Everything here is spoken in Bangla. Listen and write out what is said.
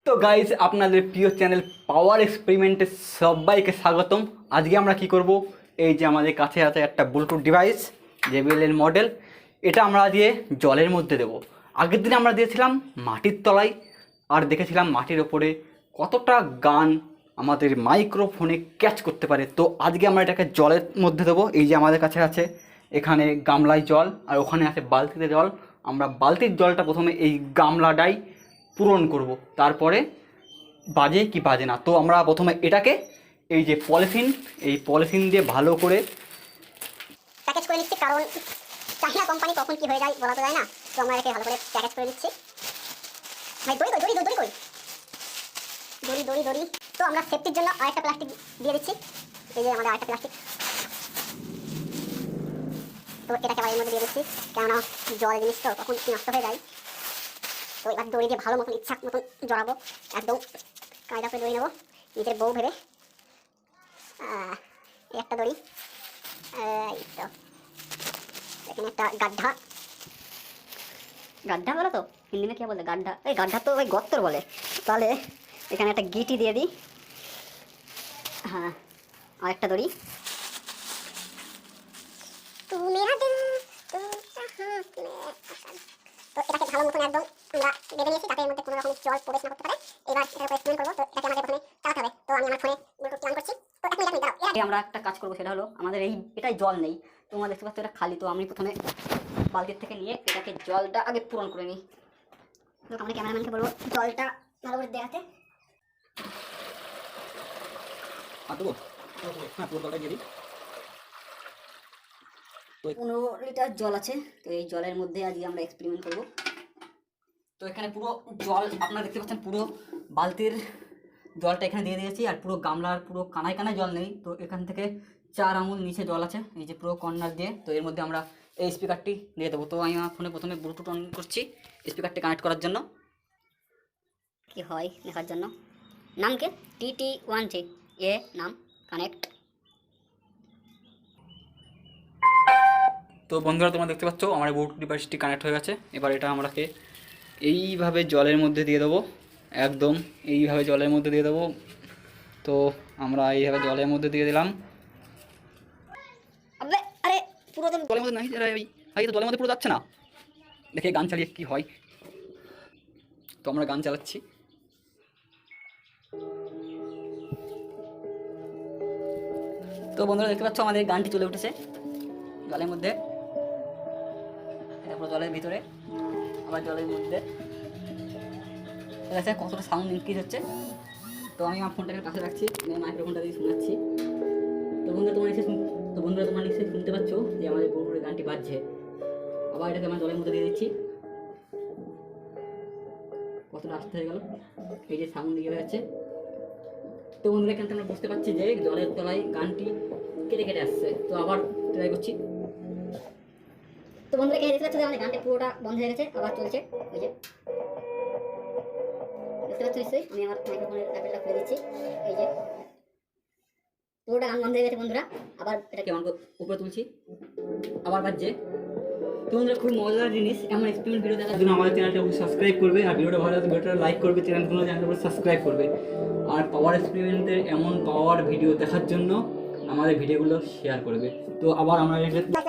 তো গাইস, আপনাদের প্রিয় চ্যানেল পাওয়ার এক্সপেরিমেন্টে সবাইকে স্বাগতম। আজকে আমরা কি করব, এই যে আমাদের কাছে আছে একটা ব্লুটুথ ডিভাইস, জেবিএল মডেল। এটা আমরা দিয়ে জলের মধ্যে দেব। আগের দিনে আমরা দিয়েছিলাম মাটির তলায়, আর দেখেছিলাম মাটির ওপরে কতটা গান আমাদের মাইক্রোফোনে ক্যাচ করতে পারে। তো আজকে আমরা এটাকে জলের মধ্যে দেবো। এই যে আমাদের কাছে আছে এখানে গামলায় জল, আর ওখানে আছে বালতিতে জল। আমরা বালতির জলটা প্রথমে এই গামলাটাই পূরণ করব, তারপরে বাজে কি বাজে না। তো আমরা প্রথমে এটাকে এই যে পলিথিন, এই পলিথিন দিয়ে ভালো করে প্যাকেজ করে নিচ্ছি, কারণ চাহিদা কোম্পানি কখন কি হয়ে যায় বলা তো যায় না। তো আমরা এটাকে ভালো করে প্যাকেজ করে নিচ্ছি। ভাই দড়ি দড়ি দড়ি দড়ি দড়ি দড়ি দড়ি। তো আমরা সেফটির জন্য আরেকটা প্লাস্টিক দিয়ে দিচ্ছি। এই যে আমাদের আরেকটা প্লাস্টিক, তো এটাকে আবার এর মধ্যে দিয়ে দিচ্ছি, কেননা জল জিনিস তো কখন কি নষ্ট হয়ে যায়। তো এবার দড়ি দিয়ে ভালো মতন ইচ্ছা মতন জড়াবো, একদম কায়দা করে দড়ি নেবো নিজের বউ ভেবে। এই একটা দড়ি, এই তো এখানে একটা গাড্ডা, গাড্ডা বলো তো হিন্দি কে বলে? গাড্ডা, এই গাড্ডা তো ওই গর্তর বলে। তাহলে এখানে একটা গিটি দিয়ে দিই। হ্যাঁ, আর একটা দড়ি। তো এটাকে ভালো মতন একদম আমরা বেঁধে নিয়েছি, যাতে এর মধ্যে কোনো রকম জল প্রবেশ না করতে পারে। এবার এটাকে এক্সপ্লেন করবো। তো এটাকে আমাদের প্রথমে চালাতে হবে। তো আমি আমার ফোনে ব্লুটুথ প্ল্যান করছি। তো এক মিনিট দাঁড়াও। আমরা একটা কাজ করবো, সেটা হলো আমাদের এটাই জল নেই। তোমরা দেখতে পাচ্ছ এটা খালি। তো আমি প্রথমে বালতির থেকে নিয়ে এটাকে জলটা আগে পূরণ করে নিই। তো আমাদের ক্যামেরাম্যানকে বলবো জলটা ভালো করে দেখাতে। হ্যাঁ, পুরো জলটা দিয়ে দিই। 15 লিটার জল আছে। তো এই জলের মধ্যে আজকে আমরা এক্সপেরিমেন্ট করবো। তো এখানে পুরো জল আপনারা দেখতে পাচ্ছেন, পুরো বালতির জলটা এখানে দিয়ে দিয়েছি, আর পুরো গামলার পুরো কানায় কানায় জল নেই। তো এখান থেকে 4 আঙুল নিচে জল আছে, এই যে পুরো কর্নার দিয়ে। তো এর মধ্যে আমরা এই স্পিকারটি দিয়ে দেবো। তো আমি আমার ফোনে প্রথমে ব্লুটুথ অন করছি স্পিকারটি কানেক্ট করার জন্য। কি হয় দেখার জন্য। নাম কে? TT1G এ নাম কানেক্ট। তো বন্ধুরা, তোমরা দেখতে পাচ্ছ আমার ব্লুটুথ ডিভাইসটি কানেক্ট হয়ে গেছে। এবার এটা আমরাকে এইভাবে জলের মধ্যে দিয়ে দেবো, একদম এইভাবে জলের মধ্যে দিয়ে দেবো। তো আমরা এইভাবে জলের মধ্যে দিয়ে দিলাম। আরে পুরো তো জলের মধ্যে নাই, ভাই তো জলের মধ্যে পুরো যাচ্ছে না। দেখে গান চালিয়ে কি হয়। তো আমরা গান চালাচ্ছি। তো বন্ধুরা দেখতে পাচ্ছ আমাদের গানটি চলে উঠেছে জলের মধ্যে। এটা পুরো জলের ভিতরে, আবার জলের মধ্যে দেখা কতটা সাউন্ড ইনক্রিজ হচ্ছে। তো আমি আমার ফোনটাকে কাছে রাখছি, মাইক্রোফোনটা দিয়ে শোনাচ্ছি। তো বন্ধুরা তোমরা নিশ্চয়ই শুনতে পাচ্ছ যে আমাদের ব্লুটুথের গানটি বাজছে। আবার এটাকে আমরা জলের মধ্যে দিয়ে দিচ্ছি। কতটা আস্তে হয়ে গেল, এই যে সাউন্ড দিয়ে যাচ্ছে। তো বন্ধুরা এখান থেকে আমরা বুঝতে পারছি যে জলের তলায় গানটি কেটে কেটে আসছে। তো আবার ট্রাই করছি। তো বন্ধুরা এখানে দেখতে পাচ্ছ যে আমাদের গানটা পুরোটা বন্ধ হয়ে গেছে, আবার চলছে। ওই যে দেখতে পাচ্ছ নিশ্চয়ই, আমি আমার মাইক্রোফোনের অ্যাপেলটা খুলে দিচ্ছি। এই যে পুরোটা গান বন্ধ হয়ে গেছে বন্ধুরা। আবার এটাকে আমার উপরে তুলছি, আবার বাজছে। তো বন্ধুরা খুব মজাদার জিনিস, এমন এক্সপেরিমেন্ট ভিডিও দেখার জন্য আমাদের চ্যানেলটা সাবস্ক্রাইব করবে, আর ভিডিওটা ভালো লাগলে ভিডিওটা লাইক করবে, চ্যানেলটা সাবস্ক্রাইব করবে। আর পাওয়ার এক্সপেরিমেন্টের এমন পাওয়ার ভিডিও দেখার জন্য আমাদের ভিডিওগুলো শেয়ার করবে। তো আবার আমরা লাইক করবে।